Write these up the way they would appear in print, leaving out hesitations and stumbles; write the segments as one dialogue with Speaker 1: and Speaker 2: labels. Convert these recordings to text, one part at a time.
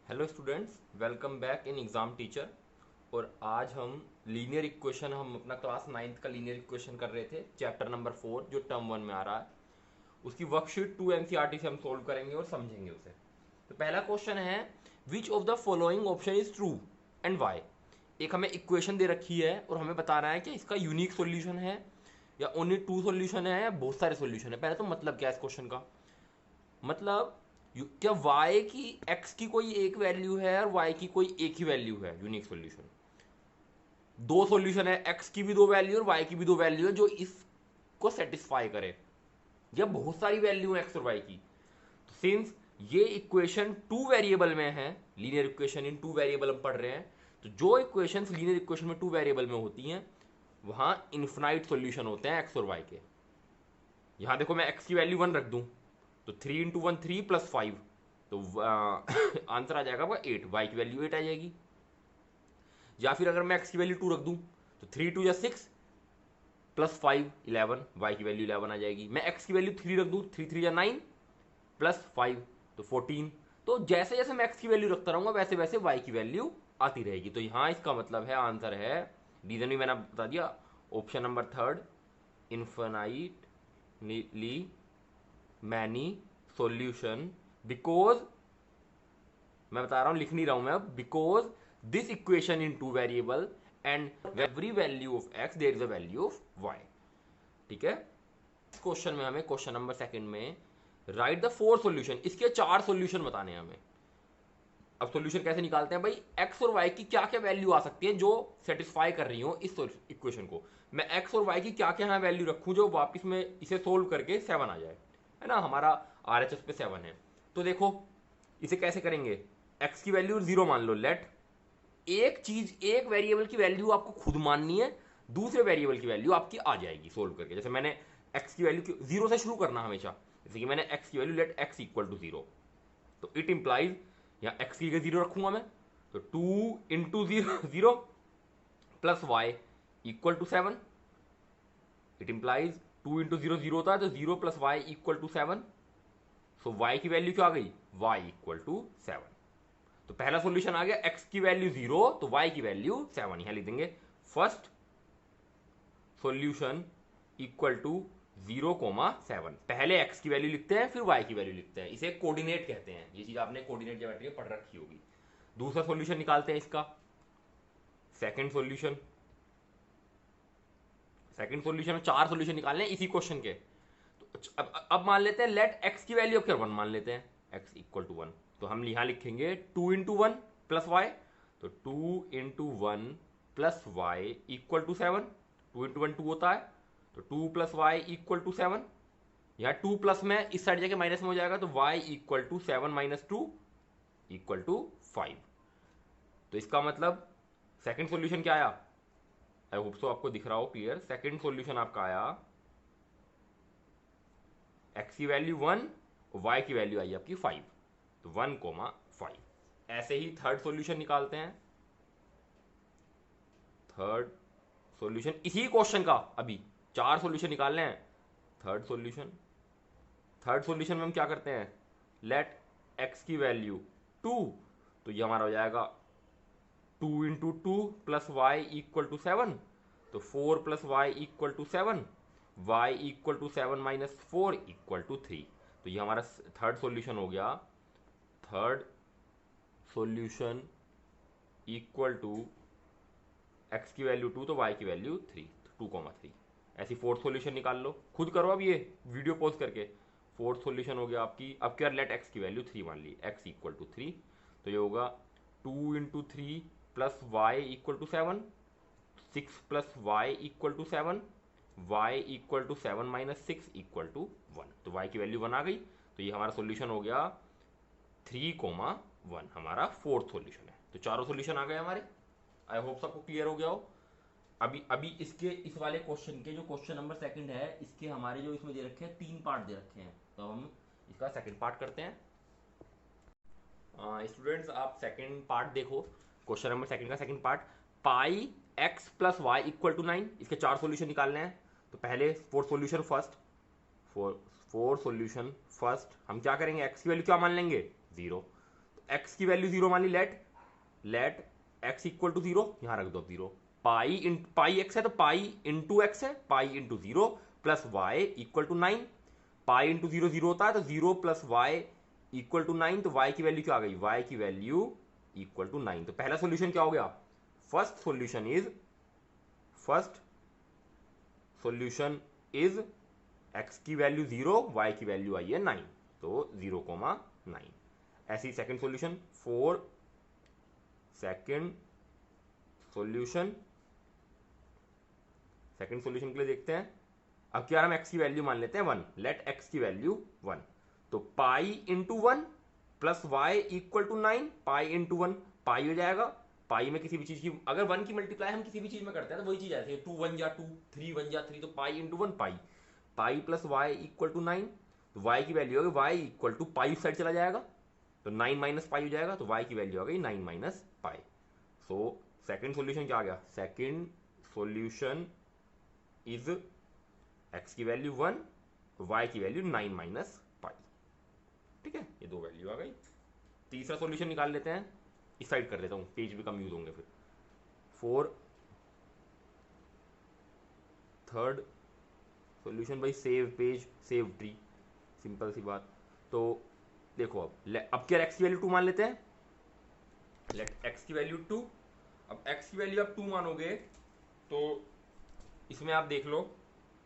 Speaker 1: Hello students, welcome back in exam teacher. और आज हम लीनियर इक्वेशन, हम अपना क्लास नाइन्थ का लीनियर इक्वेशन कर रहे थे, चैप्टर नंबर 4 जो टर्म 1 में आ रहा है। उसकी वर्कशीट 2 एनसीईआरटी से हम सोल्व करेंगे और समझेंगे उसे। तो पहला क्वेश्चन है, which of the following option is true and why. एक हमें इक्वेशन दे रखी है और हमें बताना है कि इसका यूनिक सॉल्यूशन है या ओनली टू सॉल्यूशन है या बहुत सारे सॉल्यूशन है। पहले तो मतलब क्या है इस क्वेश्चन का, मतलब क्या y की x की कोई एक वैल्यू है और y की कोई एक ही वैल्यू है। यूनिक सॉल्यूशन, दो सॉल्यूशन है, x की भी दो वैल्यू और y की भी दो वैल्यू है जो इसको सेटिस्फाई करे, या बहुत सारी वैल्यू है x और y की। तो सिंस ये इक्वेशन टू वेरिएबल में है, linear equation in two variable हम पढ़ रहे हैं, तो जो इक्वेशंस लीनियर इक्वेशन में टू वेरिएबल में होती हैं वहां इन्फिनाइट सॉल्यूशन होते हैं x और y के। यहां देखो, मैं x की वैल्यू 1 रख दूं तो 3 × 1 3 + 5, तो आंसर आ जाएगा आपका 8, y की वैल्यू 8 आ जाएगी। या फिर अगर मैं x की वैल्यू 2 रख दूं तो 3 × 2 = 6 + 5 11, y की वैल्यू 11 आ जाएगी। मैं x की वैल्यू 3 रख दूं, 3 × 3 = 9 + 5 तो 14। तो जैसे जैसे मैं x की वैल्यू रखता रहूंगा वैसे वैसे y की वैल्यू आती रहेगी। तो यहां इसका मतलब है, आंसर है, रीजन भी मैंने बता दिया, option number third, infinitely many solution, because, मैं बता रहा हूं, लिख नहीं रहा हूं मैं अब, because this equation in two variable and every value of X there is a value of Y. ठीक है। इस क्वेश्चन में हमें, क्वेश्चन नंबर सेकंड में, राइट द फोर सॉल्यूशन, इसके चार सॉल्यूशन बताने हैं हमें। अब सॉल्यूशन कैसे निकालते हैं भाई, एक्स और वाई की क्या क्या वैल्यू आ सकती है जो सेटिस्फाई कर रही हो इस इक्वेशन को। मैं एक्स और वाई की क्या क्या वैल्यू रखूं जो वापस में इसे सोल्व करके 7 आ जाए, है ना। हमारा आरएचएस पे 7 है। तो देखो इसे कैसे करेंगे, एक्स की वैल्यू 0 मान लो, लेट, एक चीज, एक वेरिएबल की वैल्यू आपको खुद माननी है, दूसरे वेरिएबल की वैल्यू आपकी आ जाएगी सोल्व करके। जैसे मैंने एक्स की वैल्यू 0 से शुरू करना हमेशा, जैसे कि मैंने एक्स की value let X equal to 0, तो इट इंप्लाइज, यहाँ एक्स की जगह 0 रखूंगा मैं, तो 2 × 0 plus y equal to 7, it implies 2 × 0 0 होता है, तो 0 + y equal to 7। So y की वैल्यू क्या आ गई, y इक्वल टू 7। तो पहला सॉल्यूशन आ गया, x की वैल्यू 0 तो y की वैल्यू 7, यहां लिख देंगे फर्स्ट सॉल्यूशन इक्वल टू 0, 7। पहले x की वैल्यू लिखते हैं फिर y की वैल्यू लिखते हैं, इसे कोऑर्डिनेट कहते हैं। ये चीज आपने कोऑर्डिनेट ज्योमेट्री में पढ़ रखी होगी। दूसरा सॉल्यूशन निकालते हैं इसका, सेकंड सॉल्यूशन। सेकंड सॉल्यूशन में चार सॉल्यूशन निकालने हैं इसी क्वेश्चन के। तो अब मान लेते हैं, लेट x की वैल्यू अब क्या 1 मान लेते हैं, x इक्वल टू 1, तो हम यहां लिखेंगे 2 × 1 प्लस वाई, तो 2 × 1 प्लस वाई इक्वल टू 7। 2 × 1 2 होता है, तो 2 + y इक्वल टू 7। यहाँ 2 प्लस में इस साइड जाके माइनस में हो जाएगा, तो y equal to 7 - 2 equal to 5। तो इसका मतलब सेकंड सॉल्यूशन क्या आया, आई होप सो आपको दिख रहा हो क्लियर। सेकंड सॉल्यूशन आपका आया, x की वैल्यू 1 और y की वैल्यू आई आपकी 5, तो 1, 5। ऐसे ही थर्ड सॉल्यूशन निकालते हैं। थर्ड सॉल्यूशन इसी क्वेश्चन का, अभी चार सॉल्यूशन निकालने हैं। थर्ड सॉल्यूशन, थर्ड सॉल्यूशन में हम क्या करते हैं, लेट x की वैल्यू 2, तो ये हमारा हो जाएगा 2 × 2 प्लस वाई इक्वल टू 7, तो 4 + y equal to 7, y equal to 7 - 4 equal to 3। तो ये हमारा थर्ड सॉल्यूशन हो गया। Third solution equal to x की वैल्यू 2 तो y की वैल्यू 3, तो 2, 3। ऐसी फोर्थ सॉल्यूशन निकाल लो, खुद करो अब ये वीडियो पॉज करके। फोर्थ सॉल्यूशन हो गया आपकी, अब क्या, लेट x की वैल्यू 3 मान ली, x इक्वल टू 3, तो ये होगा 2 × 3 plus y equal to 7, 6 + y equal to 7, y equal to 7 - 6 equal to 1, तो y की वैल्यू 1 आ गई। तो ये हमारा सॉल्यूशन हो गया 3, 1, हमारा फोर्थ सॉल्यूशन है। तो चारों सॉल्यूशन आ गए हमारे। आई होप सबको क्लियर हो गया हो। अभी अभी इसके, इस वाले क्वेश्चन के जो क्वेश्चन नंबर सेकंड है, इसके हमारे जो इसमें दे रखे हैं 3 पार्ट दे रखे हैं, तो हम इसका सेकंड पार्ट करते हैं। स्टूडेंट्स आप सेकंड पार्ट देखो, क्वेश्चन नंबर सेकंड का second part, pi x + y equal to 9, इसके चार सॉल्यूशन निकालने हैं। तो पहले four solution first, four solution first हम क्या करेंगे, x की वैल्यू क्या मान लेंगे, 0। तो एक्स की वैल्यू 0 मान ली, लेट एक्स इक्वल टू 0, यहां रख दो अब 0, पाई एक्स है तो पाई इंटू एक्स है, pi into 0 plus y equal to 9, pi into 0 0 होता है तो 0 प्लस वाई इक्वल टू 9, तो वाई की वैल्यू क्या आ गई, वाई की वैल्यू इक्वल टू 9। तो पहला सॉल्यूशन क्या हो गया, फर्स्ट सॉल्यूशन इज एक्स की वैल्यू 0, वाई की वैल्यू आई है 9, तो 0,9। ऐसी सेकंड सॉल्यूशन, सेकंड सॉल्यूशन के लिए देखते हैं। अब क्या हम एक्स की वैल्यू मान लेते हैं 1, लेट एक्स की वैल्यू 1, तो pi into 1 plus y equal to 9, pi into 1 pi हो जाएगा, पाई में किसी भी चीज की अगर 1 की मल्टीप्लाई हम किसी भी चीज में करते हैं तो वही चीज आती है, 2 1 जा 2, 3 1 जा 3, तो pi into 1 pi plus y equal to 9, तो वाई की वैल्यू होगी y equal to pi side चला जाएगा तो 9 माइनस पाई हो जाएगा, तो वाई की वैल्यू आ गई 9 minus pi. So second solution क्या आ गया, सेकेंड सोल्यूशन इज एक्स की वैल्यू 1, वाई की वैल्यू 9 माइनस पाई। ठीक है, ये दो वैल्यू आ गई। तीसरा सॉल्यूशन निकाल लेते हैं, इस साइड कर लेता हूं, पेज भी कम यूज होंगे फिर। थर्ड सॉल्यूशन भाई, save page save tree, simple सी बात। तो देखो अब क्या एक्स की वैल्यू 2 मान लेते हैं, लेट एक्स की वैल्यू 2। अब एक्स की वैल्यू आप 2 मानोगे तो इसमें आप देख लो,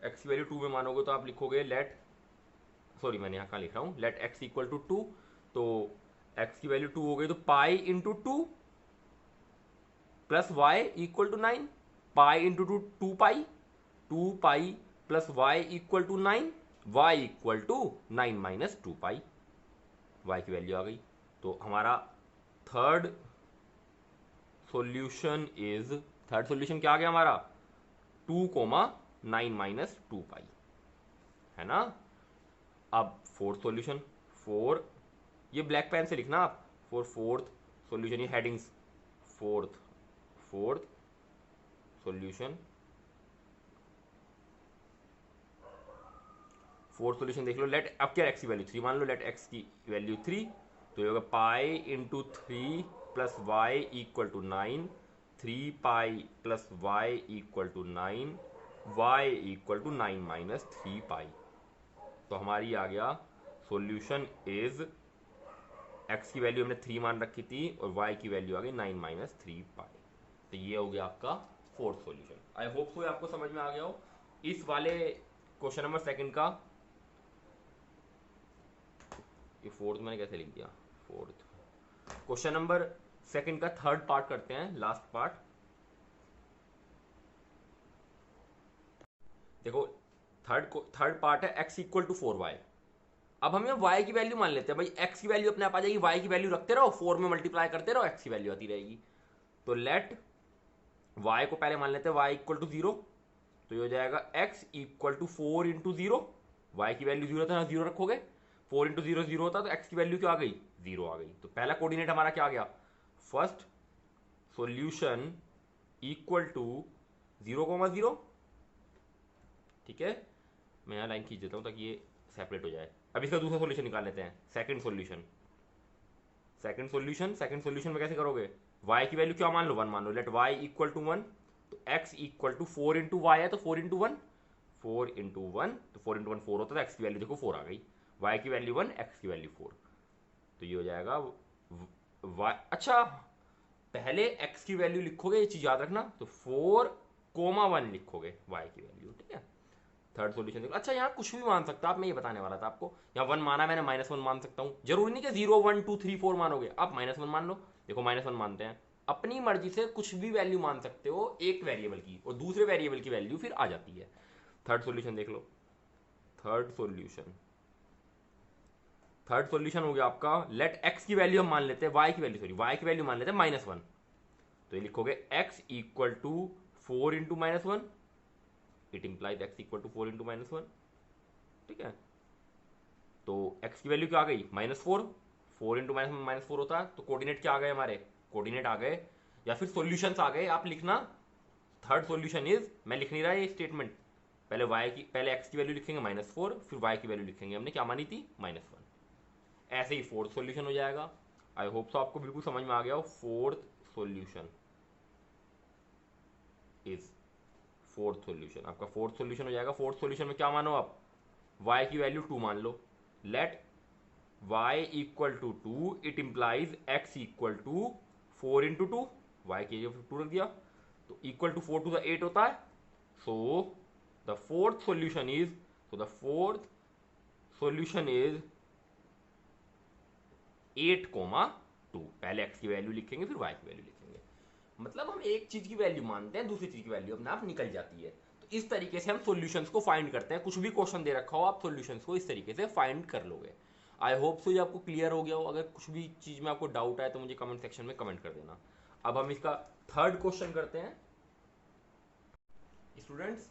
Speaker 1: एक्स की वैल्यू 2 में मानोगे तो आप लिखोगे मैंने यहाँ कहाँ लिख रहा हूँ, लेट एक्स इक्वल टू 2, तो एक्स की वैल्यू 2 हो गई तो pi into 2 plus y equal to 9, pi into 2 pi, 2 pi plus y equal to 9, y equal to 9 minus 2 pi, y की वैल्यू आ गई। तो हमारा थर्ड सॉल्यूशन क्या आ गया हमारा, 2,9 माइनस 2 पाई, है ना। अब फोर्थ सॉल्यूशन, ये ब्लैक पेन से लिखना आप, फोर्थ सॉल्यूशन, ये हेडिंग्स, फोर्थ सॉल्यूशन देख लो, लेट अब क्या एक्स की वैल्यू 3 मान लो, लेट एक्स की वैल्यू 3, तो ये होगा pi into 3 plus y equal to 9, 3 pi plus y equal to 9, y equal to 9 minus 3 pi. तो हमारी आ गया सॉल्यूशन इज, एक्स की वैल्यू हमने 3 मान रखी थी और वाई की वैल्यू आ गई 9 माइनस 3 पाई। तो ये हो गया आपका fourth solution. I hope so आपको समझ में आ गया हो। इस वाले क्वेश्चन नंबर सेकंड का, ये फोर्थ मैंने कैसे लिख दिया, फोर्थ क्वेश्चन नंबर सेकंड का थर्ड पार्ट करते हैं, लास्ट पार्ट। देखो थर्ड पार्ट है x इक्वल टू 4y। अब हम y की वैल्यू मान लेते हैं भाई, x की वैल्यू अपने आप आ जाएगी, y की वैल्यू रखते रहो, 4 में मल्टीप्लाई करते रहो, x की वैल्यू आती रहेगी। तो लेट y को पहले मान लेते हैं y इक्वल टू 0, तो ये हो जाएगा x equal to 4 into 0, y की वैल्यू 0 था, 0 रखोगे, 4 इंटू 0 0 होता, तो x की वैल्यू क्या आ गई, 0 आ गई। तो पहला कोऑर्डिनेट हमारा क्या आ गया, फर्स्ट सॉल्यूशन इक्वल टू 0,0। ठीक है, मैं यहाँ लाइन खींच देता हूँ ताकि ये सेपरेट हो जाए। अब इसका दूसरा सॉल्यूशन निकाल लेते हैं, सेकंड सॉल्यूशन में कैसे करोगे, y की वैल्यू क्या मान लो, 1 मान लो, लेट y इक्वल टू 1, तो x equal to 4 into y है, तो 4 इंटू 1, तो 4 इंटू 1 4 होता है, तो x की वैल्यू देखो 4 आ गई, y की वैल्यू 1, x की वैल्यू 4, तो ये हो जाएगा y। अच्छा, पहले x की वैल्यू लिखोगे, ये चीज याद रखना, तो 4,1 लिखोगे y की वैल्यू। ठीक है, थर्ड सॉल्यूशन देखो। अच्छा, यहाँ कुछ भी मान सकता, आप मैं ये बताने वाला था आपको, यहाँ 1 माना मैंने, -1 मान सकता हूँ, जरूरी नहीं कि 0 1 2 3 4 मानोगे, आप -1 मान लो। देखो -1 मानते हैं, अपनी मर्जी से कुछ भी वैल्यू मान सकते हो एक वेरिएबल की, और दूसरे वेरिएबल की वैल्यू फिर आ जाती है। थर्ड सॉल्यूशन देख लो, थर्ड सॉल्यूशन हो गया आपका, लेट x की वैल्यू हम मान लेते हैं, y की वैल्यू मान लेते हैं -1, तो ये लिखोगे x equal to 4 into -1, it implies x equal to 4 into -1। ठीक है, तो x की वैल्यू क्या आ गई, -4, 4 इंटू -4 होता है, तो कोऑर्डिनेट क्या आ गए हमारे, कोऑर्डिनेट आ गए या फिर सॉल्यूशंस आ गए, आप लिखना। थर्ड सॉल्यूशन इज, मैं लिख नहीं रहा ये स्टेटमेंट, पहले x की वैल्यू लिखेंगे -4, फिर y की वैल्यू लिखेंगे, हमने क्या मानी थी, -1। ऐसे ही फोर्थ सॉल्यूशन हो जाएगा। आई होप सो आपको बिल्कुल समझ में आ गया हो। Fourth solution is, fourth solution आपका फोर्थ सॉल्यूशन हो जाएगा। फोर्थ सॉल्यूशन में क्या मानो आप, y की वैल्यू 2 मान लो। Let y equal to 2, it implies x equal to 4 into 2, y की जगह 2 रख दिया तो इक्वल टू 4 टू द 8 होता है। So the fourth solution is, so the fourth solution is 8,2। पहले x की वैल्यू लिखेंगे फिर y की वैल्यू लिखेंगे। मतलब हम एक चीज की वैल्यू मानते हैं, दूसरी चीज की वैल्यू अपने आप निकल जाती है। तो इस तरीके से हम सॉल्यूशंस को फाइंड करते हैं। कुछ भी क्वेश्चन दे रखा हो आप सॉल्यूशंस को इस तरीके से फाइंड कर लोगे। आई होप सो ये आपको क्लियर हो गया हो। अगर कुछ भी चीज में आपको डाउट आए तो मुझे कमेंट सेक्शन में कमेंट कर देना। अब हम इसका थर्ड क्वेश्चन करते हैं स्टूडेंट्स।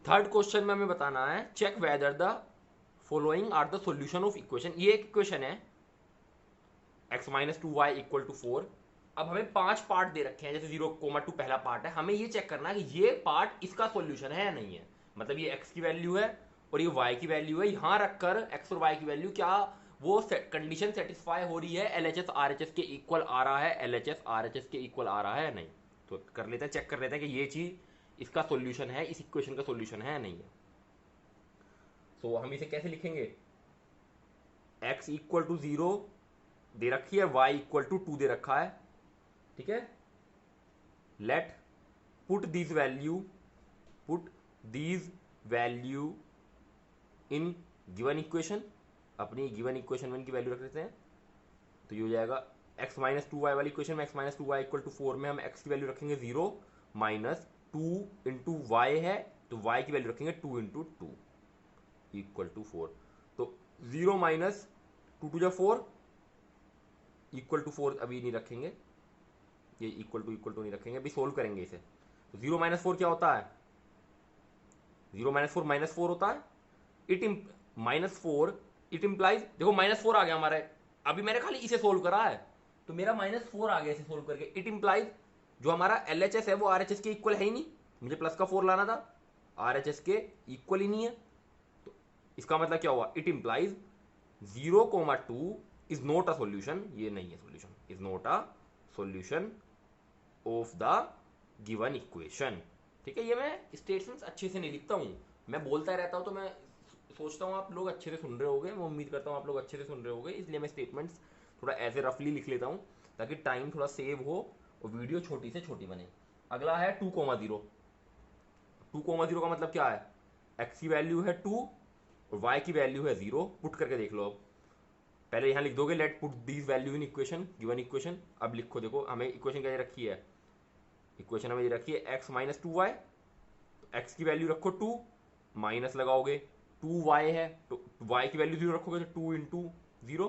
Speaker 1: थर्ड क्वेश्चन में हमें बताना है check whether the following are the solution of equation. ये एक इक्वेशन है x minus 2y equal to 4। अब हमें 5 पार्ट दे रखे हैं, जैसे 0,2 पहला पार्ट है। हमें ये चेक करना है कि ये पार्ट इसका सॉल्यूशन है या नहीं है। मतलब ये x की वैल्यू है और ये y की वैल्यू है। यहां रखकर x और y की वैल्यू क्या वो कंडीशन सेटिस्फाई हो रही है, LHS RHS के इक्वल आ रहा है, LHS RHS के इक्वल आ रहा है या नहीं। तो कर लेते हैं, चेक कर लेते हैं कि ये चीज इसका सॉल्यूशन है, इस इक्वेशन का सॉल्यूशन है या नहीं है। सो हम इसे कैसे लिखेंगे, x इक्वल टू 0 दे रखी है, y इक्वल टू 2 दे रखा है, ठीक है। Late put this value, put this value in given equation. अपनी गिवन इक्वेशन में इनकी वैल्यू रख देते हैं। तो ये हो जाएगा x माइनस 2y वाली इक्वेशन में x minus 2y equal to 4 में हम x की वैल्यू रखेंगे 0 माइनस 2 इंटू वाई है तो y की वैल्यू रखेंगे 2 इंटू 2 इक्वल टू 4। तो 0 माइनस 2 टू जा 4 इक्वल टू 4 अभी नहीं रखेंगे, ये इक्वल टू नहीं रखेंगे, अभी सोल्व करेंगे इसे। तो 0 माइनस 4 क्या होता है, 0 माइनस 4 माइनस 4 होता है। इट माइनस 4 इट इंप्लाइज, देखो माइनस 4 आ गया हमारा, अभी मैंने खाली इसे सोल्व करा है तो मेरा माइनस 4 आ गया इसे सोल्व करके। इट इंप्लाइज जो हमारा LHS है वो RHS के इक्वल है ही नहीं, मुझे प्लस का 4 लाना था, RHS के इक्वल ही नहीं है। तो इसका मतलब क्या हुआ, it implies 0,2 is not a solution, ये नहीं है solution, is not a solution of the given equation. ठीक है, ये मैं स्टेटमेंट्स अच्छे से नहीं लिखता हूँ, मैं बोलता रहता हूँ तो मैं सोचता हूँ आप लोग अच्छे से सुन रहे होगे, मैं उम्मीद करता हूँ आप लोग अच्छे से सुन रहे होगे, इसलिए मैं स्टेटमेंट्स थोड़ा ऐसे रफली लिख लेता हूँ ताकि टाइम थोड़ा सेव हो और वीडियो छोटी से छोटी बने। अगला है 2,0। 2,0 का मतलब क्या है, x की वैल्यू है 2 और y की वैल्यू है 0। पुट करके देख लो। अब पहले यहाँ लिख दोगे late put this value in equation, given equation. अब लिखो, देखो हमें इक्वेशन क्या रखी है, इक्वेशन हमें ये रखी है x माइनस 2y। तो x की वैल्यू रखो 2, माइनस लगाओगे 2y है तो y की वैल्यू 0 रखोगे तो 2 इंटू 0।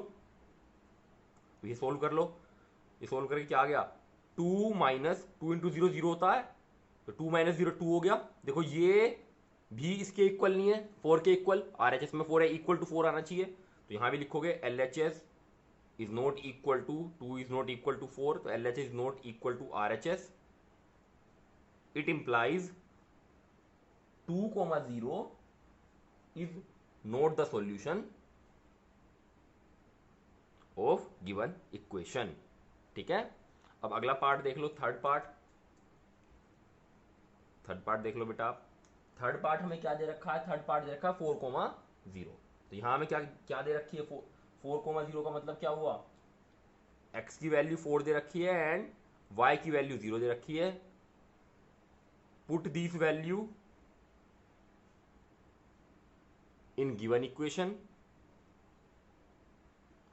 Speaker 1: तो ये सोल्व कर लो, ये सोल्व करके क्या आ गया, 2 माइनस 2 इंटू 0 0 होता है तो 2 माइनस 0 2 हो गया। देखो ये भी इसके इक्वल नहीं है, 4 के इक्वल, RHS में 4 है, इक्वल टू 4 आना चाहिए। तो यहां भी लिखोगे LHS is not equal to 2 is not equal to 4, तो LHS is not equal to RHS। It implies 2,0 is not the solution of given equation. ठीक है, अब अगला पार्ट देख लो, थर्ड पार्ट। थर्ड पार्ट देख लो बेटा आप। थर्ड पार्ट हमें क्या दे रखा है, थर्ड पार्ट दे रखा है 4,0। तो यहां हमें क्या क्या दे रखी है, 4,0 का मतलब क्या हुआ, x की वैल्यू 4 दे रखी है एंड y की वैल्यू 0 दे रखी है। Put this value in given equation.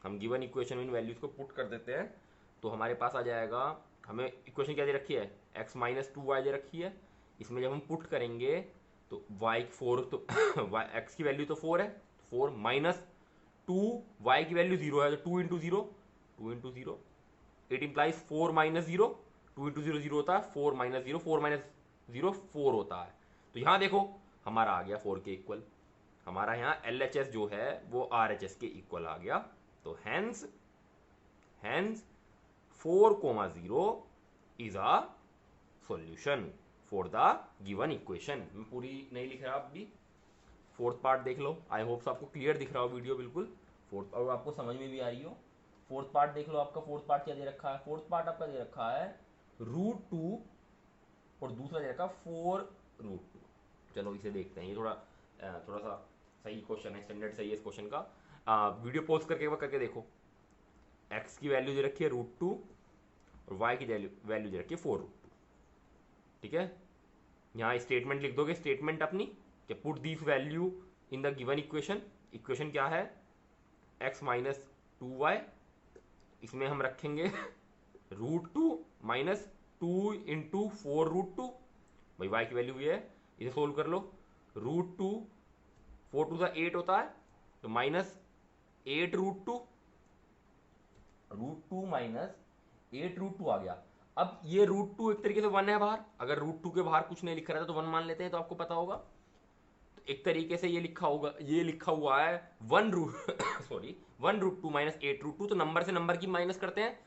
Speaker 1: हम गिवन इक्वेशन में इन वैल्यूज को पुट कर देते हैं तो हमारे पास आ जाएगा, हमें इक्वेशन क्या दे रखी है, x माइनस 2y दे रखी है। इसमें जब हम पुट करेंगे तो y 4 तो x की वैल्यू तो 4 है, 4 माइनस 2 y की वैल्यू 0 है तो 2 into 0, 2 into 0। It implies 4 minus 0, 2 into 0 0 होता है, 4 माइनस 0, 4 माइनस 0 4 होता है। तो यहाँ देखो हमारा आ गया 4 के इक्वल, हमारा यहाँ LHS जो है वो RHS के इक्वल आ गया। तो hence 4,0 is a solution for the given equation. मैं पूरी नहीं लिख रहा, आप भी फोर्थ पार्ट देख लो। आई होप आपको क्लियर दिख रहा हो वीडियो बिल्कुल, फोर्थ और आपको समझ में भी आ रही हो। फोर्थ पार्ट देख लो, आपका फोर्थ पार्ट क्या दे रखा है, फोर्थ पार्ट आपका दे रखा है √2 और दूसरा दे रखा है 4√2। चलो इसे देखते हैं, ये थोड़ा सा सही क्वेश्चन है, स्टैंडर्ड सही है इस क्वेश्चन का। वीडियो पॉज करके एक बार करके देखो। एक्स की वैल्यू दे रखी है √2 और वाई की वैल्यू दे रखी है 4√2। ठीक है, यहाँ स्टेटमेंट लिख दोगे, स्टेटमेंट अपनी कि put this value in the given equation. Equation क्या है, x माइनस 2y, इसमें हम रखेंगे √2 माइनस 2 इंटू 4√2। भाई y की वैल्यू ये है, इसे सोल्व कर लो। √2 4 टू 8 होता है, तो माइनस 8√2, √2 माइनस 8√2 आ गया। अब ये √2 एक तरीके से 1 है बाहर, अगर √2 के बाहर कुछ नहीं लिखा रहता तो 1 मान लेते हैं, तो आपको पता होगा। तो एक तरीके से ये लिखा हुआ है 1√2 माइनस 8√2, तो नंबर से नंबर की माइनस करते हैं।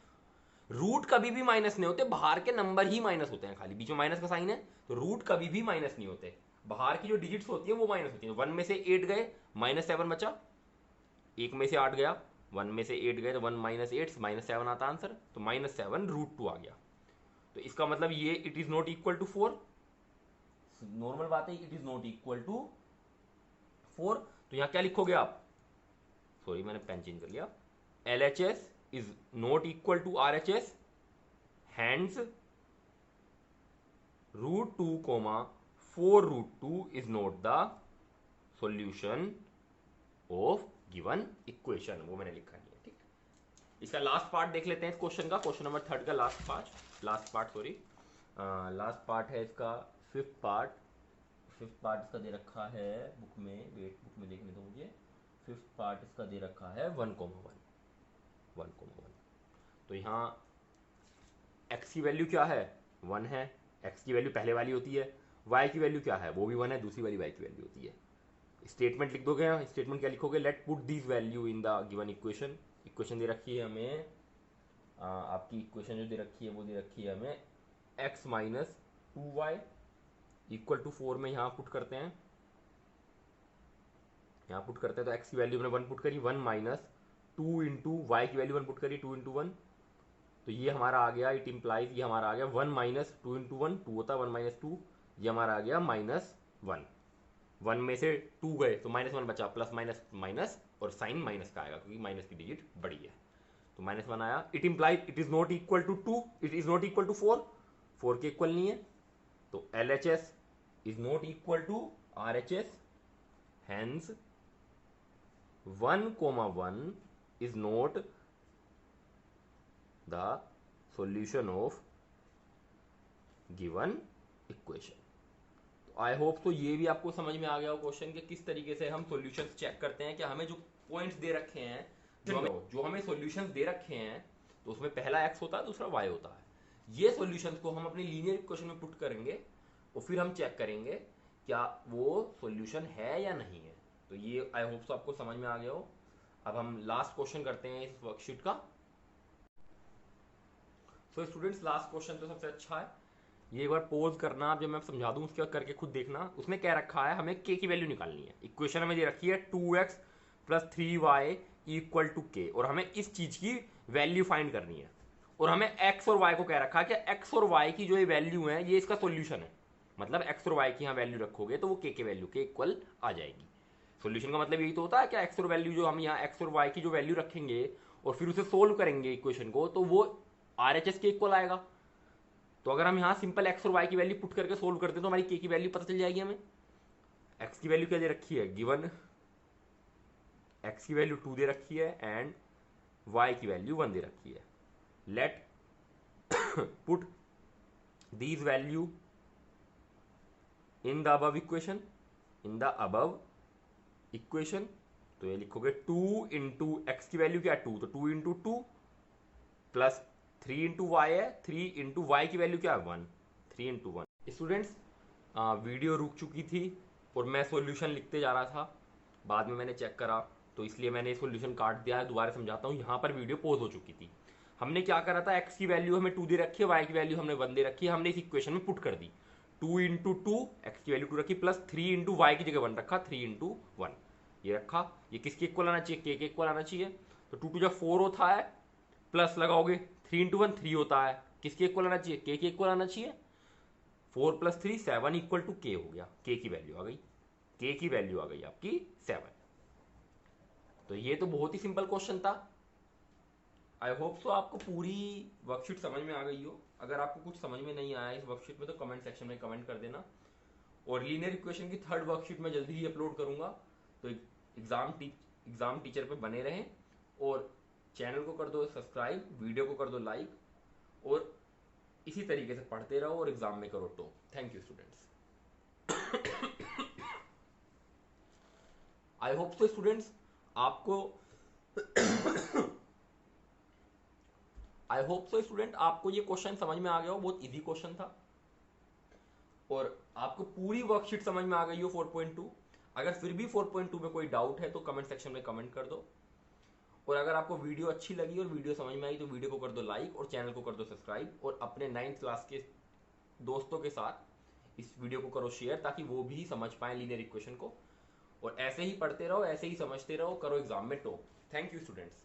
Speaker 1: रूट कभी भी माइनस नहीं होते, बाहर के नंबर ही माइनस होते हैं, खाली बीच में माइनस का साइन है, तो रूट कभी भी माइनस नहीं होते, बाहर की जो डिजिट्स होती है वो माइनस होती है। 1 में से 8 गए, -7 बचा, 1 में से 8 गया, 1 में से 8 गए, तो 1 माइनस 8 -7 आता आंसर, तो -7 √2 आ गया। तो इसका मतलब ये it is not equal to 4, normal बात है, it is not equal to 4। तो यहां क्या लिखोगे आप, सॉरी मैंने पेन चेंज कर लिया, LHS is not equal to RHS, hence √2, 4√2 is not the solution of given equation। वो मैंने लिखा नहीं है, ठीक। इसका लास्ट पार्ट देख लेते हैं क्वेश्चन का, क्वेश्चन नंबर 3 का लास्ट पार्ट है इसका फिफ्थ पार्ट इसका दे रखा है बुक में, वेट बुक में देखने दो मुझे। फिफ्थ पार्ट इसका दे रखा है 1,1। तो यहाँ x की वैल्यू क्या है, 1 है, x की वैल्यू पहले वाली होती है, y की वैल्यू क्या है, वो भी 1 है, दूसरी वाली y की वैल्यू होती है। स्टेटमेंट लिख दोगे, स्टेटमेंट क्या लिखोगे, let put this value in the given equation. Equation दे रखी है हमें, आपकी इक्वेशन जो दे रखी है वो दे रखी है हमें x minus 2y equal to 4 में यहाँ पुट करते हैं, तो x की वैल्यू हमने 1 पुट करी, 1 माइनस 2 इंटू वाई की वैल्यू 1 पुट करी, 2 इंटू 1, तो ये हमारा आ गया, इट इम्प्लाइज ये हमारा आ गया 1 माइनस 2 इंटू 1, 2 होता है, 1 माइनस 2, ये हमारा आ गया -1। 1 में से 2 गए तो -1 बचा, प्लस माइनस माइनस और साइन माइनस का आएगा क्योंकि माइनस की डिजिट बड़ी है, तो -1 आया। It implies it is not equal to 2, it is not equal to 4 के इक्वल नहीं है, तो LHS is not equal to RHS, hence 1,1 is not the solution of given equation। तो आई होप तो ये भी आपको समझ में आ गया हो क्वेश्चन के किस तरीके से हम सॉल्यूशंस चेक करते हैं कि हमें जो पॉइंट्स दे रखे हैं, जो हमें सॉल्यूशंस दे रखे हैं, तो उसमें पहला x होता है, दूसरा y होता है। ये सॉल्यूशंस को हम अपने लीनियर इक्वेशन में पुट करेंगे और फिर हम चेक करेंगे क्या वो सॉल्यूशन है या नहीं है। तो ये आई होप तो आपको समझ में आ गया हो। अब हम लास्ट क्वेश्चन करते हैं इस वर्कशीट का। तो स्टूडेंट्स लास्ट क्वेश्चन तो सबसे अच्छा है, ये एक बार पोज करना, जब मैं समझा दूं उसके बाद करके खुद देखना। उसमें क्या रखा है, हमें k की वैल्यू निकालनी है। इक्वेशन हमें दे रखी है 2x plus 3y equal to k, और हमें इस चीज की वैल्यू फाइंड करनी है, और हमें x और y को क्या रखा है कि x और y की जो ये वैल्यू है ये इसका सोल्यूशन है। मतलब x और y की यहाँ वैल्यू रखोगे तो वो k के वैल्यू के इक्वल आ जाएगी। सॉल्यूशन का मतलब यही तो होता है कि x और वैल्यू जो हम यहाँ x और y की जो वैल्यू रखेंगे और फिर उसे सोल्व करेंगे इक्वेशन को, तो वो RHS के इक्वल आएगा। तो अगर हम यहाँ सिंपल x और y की वैल्यू पुट करके सोल्व करते हैं तो हमारी k की वैल्यू पता चल जाएगी हमें। x की वैल्यू क्या दे रखी है, गिवन x की वैल्यू 2 दे रखी है एंड y की वैल्यू 1 दे रखी है। Late put these value in the above equation, तो ये लिखोगे 2 इंटू एक्स की वैल्यू क्या है 2, तो 2 इंटू 2 प्लस 3 इंटू वाई है, 3 इंटू वाई की वैल्यू क्या है 1, 3 इंटू 1। स्टूडेंट्स वीडियो रुक चुकी थी और मैं सॉल्यूशन लिखते जा रहा था, बाद में मैंने चेक करा तो इसलिए मैंने सॉल्यूशन काट दिया है। दोबारा समझाता हूँ, यहाँ पर वीडियो पॉज हो चुकी थी। हमने क्या करा था, एक्स की वैल्यू हमें 2 दे रखी है, वाई की वैल्यू हमने 1 दे रखी है, हमने इस इक्वेशन में पुट कर दी। 2 इंटू 2 एक्स की वैल्यू 2 रखी प्लस 3 इंटू वाई की जगह 1 रखा, 3 इंटू 1 ये रखा। ये किसके इक्वल आना चाहिए, के इक्वल आना चाहिए। तो 2 टू जब 4 होता है प्लस लगाओगे 3 इंटू 1 3 होता है, किसके इक्वल आना चाहिए, के इक्वल आना चाहिए। 4 + 3 7 इक्वल टू के हो गया, के की वैल्यू आ गई, के की वैल्यू आ गई आपकी 7। तो ये तो बहुत ही सिंपल क्वेश्चन था। आई होप सो आपको पूरी वर्कशीट समझ में आ गई हो। अगर आपको कुछ समझ में नहीं आया इस वर्कशीट में तो कमेंट सेक्शन में कमेंट कर देना। और लीनियर इक्वेशन की थर्ड वर्कशीट मैं जल्दी ही अपलोड करूंगा। तो एग्जाम टीचर पे बने रहें और चैनल को कर दो सब्सक्राइब, वीडियो को कर दो लाइक और इसी तरीके से पढ़ते रहो और एग्जाम में करो top. Thank you students. I hope so students आपको आई होप सो स्टूडेंट आपको ये क्वेश्चन समझ में आ गया हो, बहुत इजी क्वेश्चन था और आपको पूरी वर्कशीट समझ में आ गई हो 4.2। अगर फिर भी 4.2 में कोई डाउट है तो कमेंट सेक्शन में कमेंट कर दो। और अगर आपको वीडियो अच्छी लगी और वीडियो समझ में आई तो वीडियो को कर दो लाइक और चैनल को कर दो सब्सक्राइब और अपने 9th क्लास के दोस्तों के साथ इस वीडियो को करो शेयर ताकि वो भी समझ पाए लीनियर इक्वेशन को। और ऐसे ही पढ़ते रहो, ऐसे ही समझते रहो, करो एग्जाम में टॉप। Thank you students.